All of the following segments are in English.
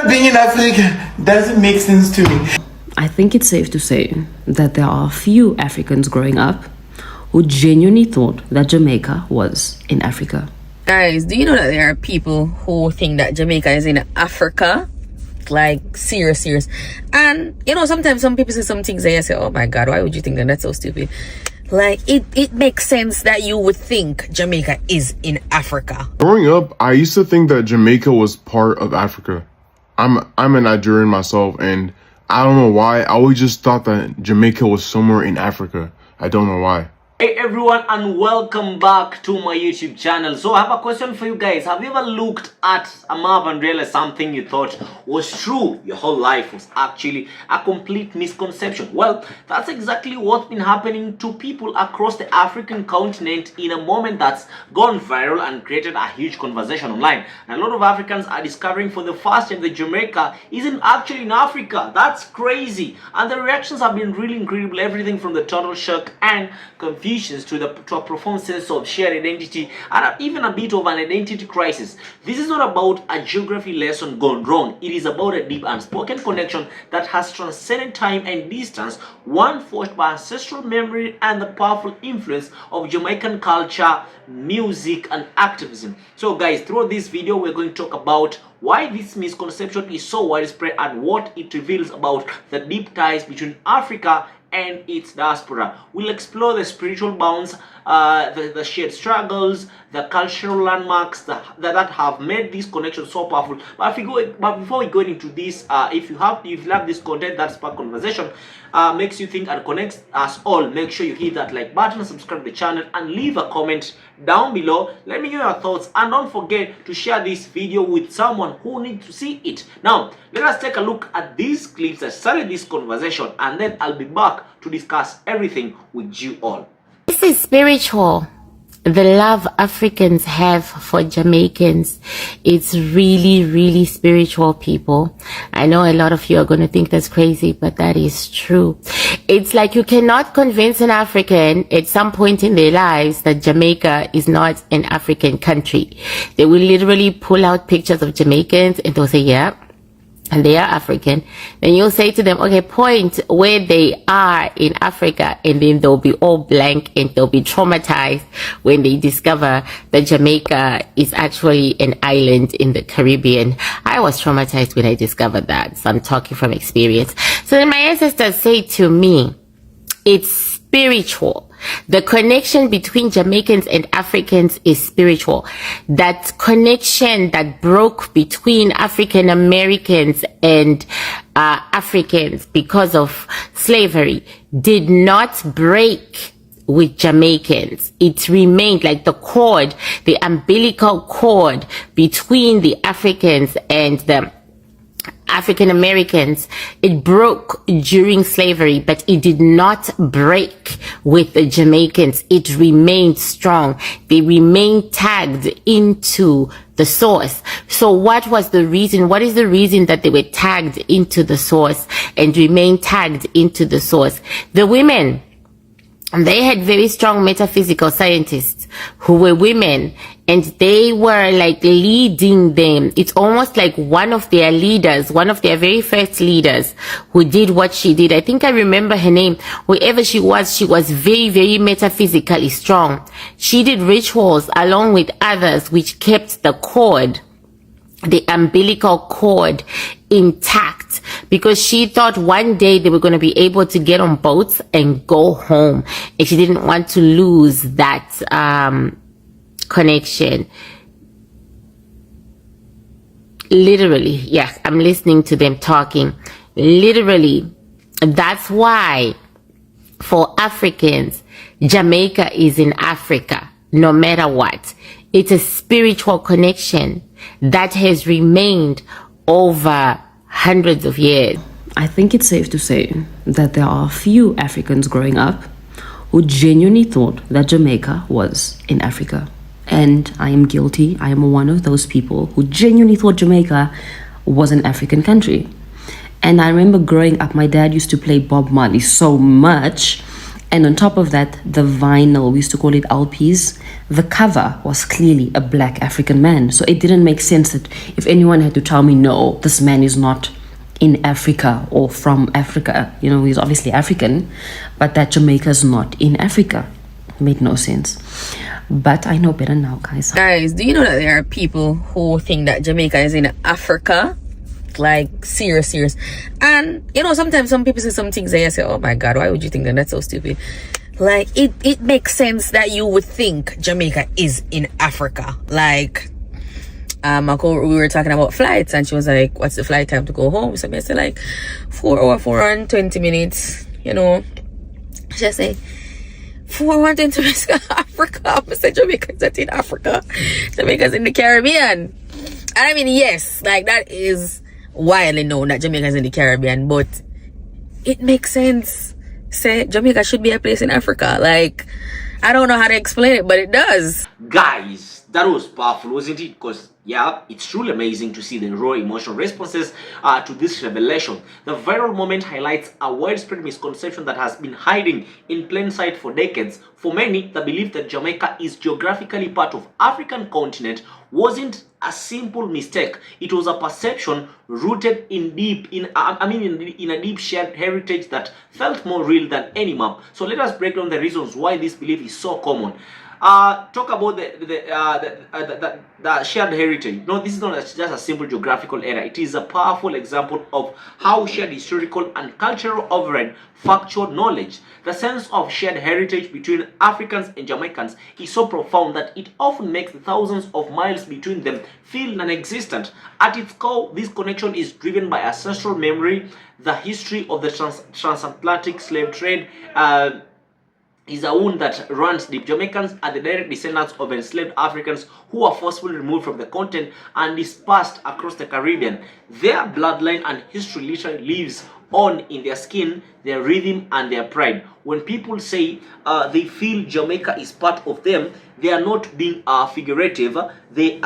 not being in Africa doesn't make sense to me. I think it's safe to say that there are a few Africans growing up who genuinely thought that Jamaica was in Africa. Guys, do you know that there are people who think that Jamaica is in Africa? Like, serious. And, you know, sometimes some people say some things and you say, oh my God, why would you think that? That's so stupid. Like, it makes sense that you would think Jamaica is in Africa. Growing up, I used to think that Jamaica was part of Africa. I'm a Nigerian myself, and I don't know why. I always just thought that Jamaica was somewhere in Africa. I don't know why. Hey everyone, and welcome back to my YouTube channel. So I have a question for you guys. Have you ever looked at a map and realized something you thought was true your whole life was actually a complete misconception? Well, that's exactly what's been happening to people across the African continent in a moment that's gone viral and created a huge conversation online. And a lot of Africans are discovering for the first time that Jamaica isn't actually in Africa. That's crazy. And the reactions have been really incredible. Everything from the total shock and confusion to a profound sense of shared identity and even a bit of an identity crisis. This is not about a geography lesson gone wrong. It is about a deep unspoken connection that has transcended time and distance, one forged by ancestral memory and the powerful influence of Jamaican culture, music, and activism. So guys, throughout this video we're going to talk about why this misconception is so widespread and what it reveals about the deep ties between Africa and its diaspora. We'll explore the spiritual bonds, the shared struggles, the cultural landmarks that have made this connection so powerful. But before we go into this, if you love this content that sparks conversation, makes you think and connects us all, make sure you hit that like button, subscribe to the channel, and leave a comment down below. Let me know your thoughts, and don't forget to share this video with someone who needs to see it. Now let us take a look at these clips that started this conversation, and then I'll be back to discuss everything with you all. This is spiritual. The love Africans have for Jamaicans, it's really spiritual, people. I know a lot of you are going to think that's crazy, but that is true. It's like you cannot convince an African at some point in their lives that Jamaica is not an African country. They will literally pull out pictures of Jamaicans and they'll say, yeah, and they are African. Then you'll say to them, okay, point where they are in Africa, and then they'll be all blank and they'll be traumatized when they discover that Jamaica is actually an island in the Caribbean. I was traumatized when I discovered that, so I'm talking from experience. So then my ancestors say to me, it's spiritual. The connection between Jamaicans and Africans is spiritual. That connection that broke between African Americans and Africans because of slavery did not break with Jamaicans. It remained like the cord, the umbilical cord between the Africans and the African Americans. It broke during slavery, but it did not break with the Jamaicans. It remained strong. They remained tagged into the source. So what was the reason? What is the reason that they were tagged into the source and remained tagged into the source? The women, they had very strong metaphysical scientists who were women, and they were like leading them. It's almost like one of their leaders, one of their very first leaders who did what she did. I think I remember her name. Whoever she was very metaphysically strong. She did rituals along with others which kept the cord, the umbilical cord, intact, because she thought one day they were going to be able to get on boats and go home, and she didn't want to lose that connection. Literally, yeah, I'm listening to them talking. Literally, that's why for Africans, Jamaica is in Africa no matter what. It's a spiritual connection that has remained over hundreds of years. I think it's safe to say that there are a few Africans growing up who genuinely thought that Jamaica was in Africa. And I am guilty. I am one of those people who genuinely thought Jamaica was an African country. And I remember growing up, my dad used to play Bob Marley so much. And on top of that, the vinyl, we used to call it LPs, the cover was clearly a black African man. So it didn't make sense that if anyone had to tell me, no, this man is not in Africa or from Africa, you know, he's obviously African, but that Jamaica's not in Africa, made no sense. But I know better now, guys. Guys, do you know that there are people who think that Jamaica is in Africa? Like serious. And you know, sometimes some people say some things and you say, oh my god, why would you think that? That's so stupid. Like it makes sense that you would think Jamaica is in Africa. Like we were talking about flights and she was like, what's the flight time to go home? So I said like 4 hours, 4 hours and 20 minutes, you know. She said 4 hours and 20 minutes Africa. I said Jamaica is not in Africa. Jamaica's in the Caribbean. And I mean, yes, like that is widely known that Jamaica is in the Caribbean, but it makes sense. Say Jamaica should be a place in Africa. Like, I don't know how to explain it, but it does. Guys, that was powerful, wasn't it? Because yeah, it's truly amazing to see the raw emotional responses to this revelation. The viral moment highlights a widespread misconception that has been hiding in plain sight for decades. For many, the belief that Jamaica is geographically part of African continent wasn't a simple mistake. It was a perception rooted in a deep shared heritage that felt more real than any map. So let us break down the reasons why this belief is so common. Talk about the shared heritage. No, this is not just a simple geographical error. It is a powerful example of how shared historical and cultural override factual knowledge. The sense of shared heritage between Africans and Jamaicans is so profound that it often makes the thousands of miles between them feel non-existent. At its core, this connection is driven by ancestral memory. The history of the transatlantic slave trade is a wound that runs deep. Jamaicans are the direct descendants of enslaved Africans who were forcibly removed from the continent and dispersed across the Caribbean. Their bloodline and history literally lives on in their skin, their rhythm, and their pride. When people say they feel Jamaica is part of them, they are not being figurative. They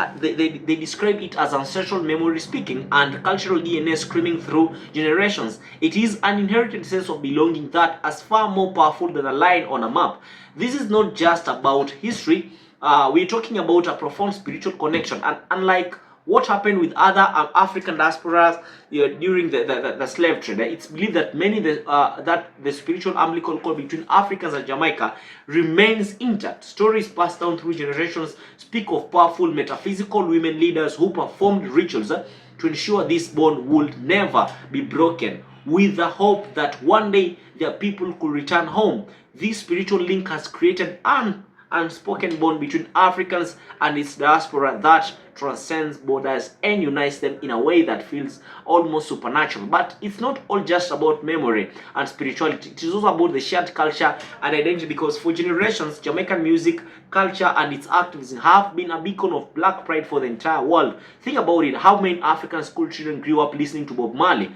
describe it as ancestral memory speaking and cultural DNA screaming through generations. It is an inherited sense of belonging that is far more powerful than a line on a map. This is not just about history. We're talking about a profound spiritual connection, and unlike what happened with other African diasporas during the slave trade, it's believed that that the spiritual umbilical cord between Africans and Jamaica remains intact. Stories passed down through generations speak of powerful metaphysical women leaders who performed rituals to ensure this bond would never be broken, with the hope that one day their people could return home. This spiritual link has created an unspoken bond between Africans and its diaspora that transcends borders and unites them in a way that feels almost supernatural. But it's not all just about memory and spirituality. It is also about the shared culture and identity, because for generations, Jamaican music, culture, and its activism have been a beacon of black pride for the entire world. Think about it. How many African school children grew up listening to Bob Marley?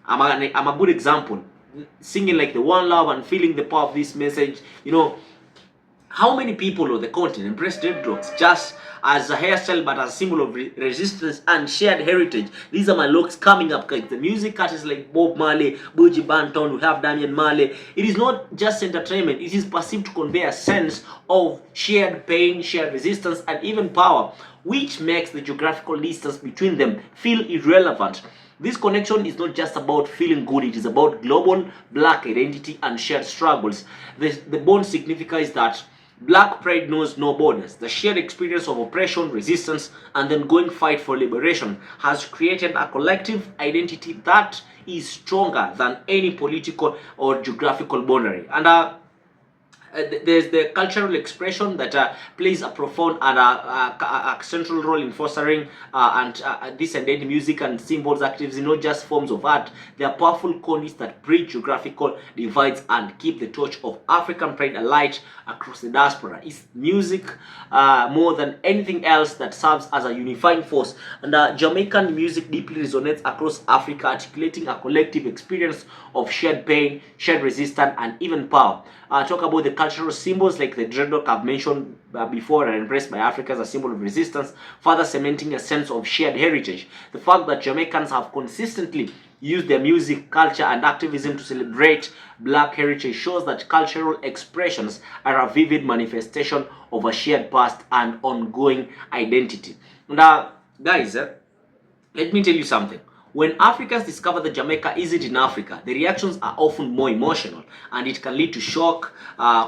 I'm a good example. Singing like the One Love and feeling the power of this message, you know. How many people on the continent embrace dreadlocks just as a hairstyle but as a symbol of resistance and shared heritage? These are my looks coming up, guys. The music artists like Bob Marley, Buju Banton, we have Damian Marley. It is not just entertainment. It is perceived to convey a sense of shared pain, shared resistance, and even power, which makes the geographical distance between them feel irrelevant. This connection is not just about feeling good, it is about global black identity and shared struggles. The bond signifies that black pride knows no borders. The shared experience of oppression, resistance, and the ongoing fight for liberation has created a collective identity that is stronger than any political or geographical boundary. And there's the cultural expression that plays a profound and a central role in fostering this identity. Music and symbols activism, not just forms of art. They are powerful conduits that bridge geographical divides and keep the torch of African pride alight across the diaspora. It's music more than anything else that serves as a unifying force. And Jamaican music deeply resonates across Africa, articulating a collective experience of shared pain, shared resistance, and even power. Talk about the cultural symbols like the dreadlock I've mentioned before are embraced by Africa as a symbol of resistance, further cementing a sense of shared heritage. The fact that Jamaicans have consistently used their music, culture, and activism to celebrate Black heritage shows that cultural expressions are a vivid manifestation of a shared past and ongoing identity. Now, guys, let me tell you something. When Africans discover that Jamaica isn't in Africa, the reactions are often more emotional, and it can lead to shock,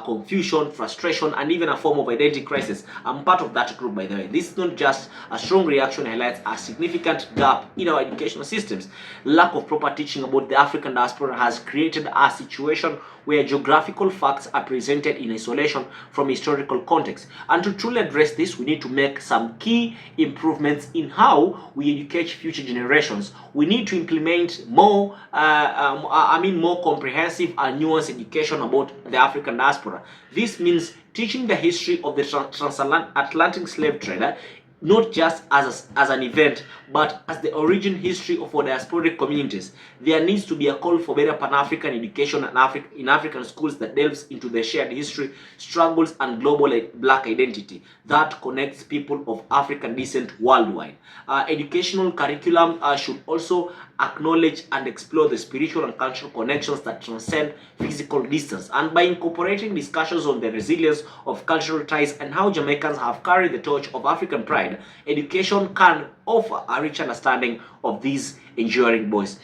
confusion, frustration, and even a form of identity crisis. I'm part of that group, by the way. This is not just a strong reaction, highlights a significant gap in our educational systems. Lack of proper teaching about the African diaspora has created a situation where geographical facts are presented in isolation from historical context. And to truly address this, we need to make some key improvements in how we educate future generations. We need to implement more, more comprehensive and nuanced education about the African diaspora. This means teaching the history of the transatlantic slave trade, not just as an event, but as the origin history of our diasporic communities. There needs to be a call for better Pan-African education in African schools that delves into the shared history, struggles, and global Black identity that connects people of African descent worldwide. Educational curriculum should also acknowledge and explore the spiritual and cultural connections that transcend physical distance. And by incorporating discussions on the resilience of cultural ties and how Jamaicans have carried the torch of African pride, education can offer a rich understanding of these enduring bonds.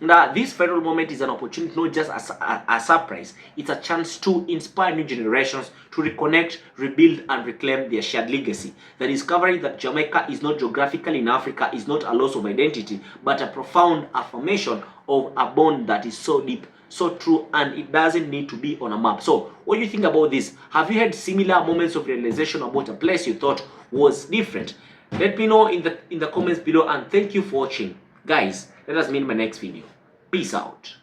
Now, this federal moment is an opportunity, not just a surprise. It's a chance to inspire new generations to reconnect, rebuild, and reclaim their shared legacy. The discovery that Jamaica is not geographically in Africa is not a loss of identity, but a profound affirmation of a bond that is so deep, so true, and it doesn't need to be on a map. So, what do you think about this? Have you had similar moments of realization about a place you thought was different? Let me know in the comments below, and thank you for watching. Guys, let us meet in my next video. Peace out.